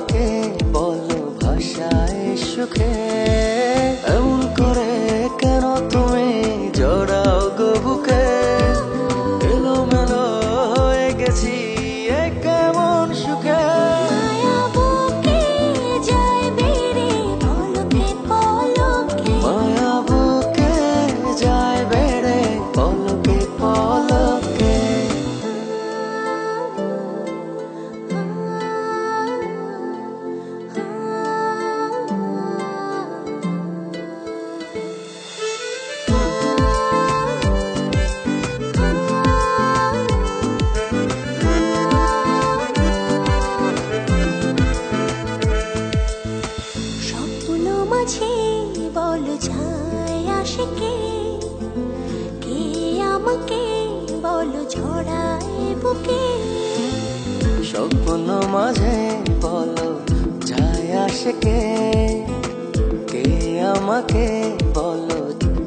আমাকে বলো ভাষায় সুখে এমন করে কেন তুমি জড়াও গো বুকে এলোমেলো হয়ে গেছি এ কেমন সুখে মায়া বুকে যায় বেড়ে পলকে পলকে মায়া বুকে যায় বেড়ে পলকে পলকে স্বপ্ন মাঝে বলো ছায় আসে কে আমাকে বলো ছড়ায় বুকে স্বপ্ন মাঝে বলো যায় আসে কে আমাকে বলো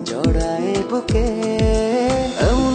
জড়ায় বুকে এমন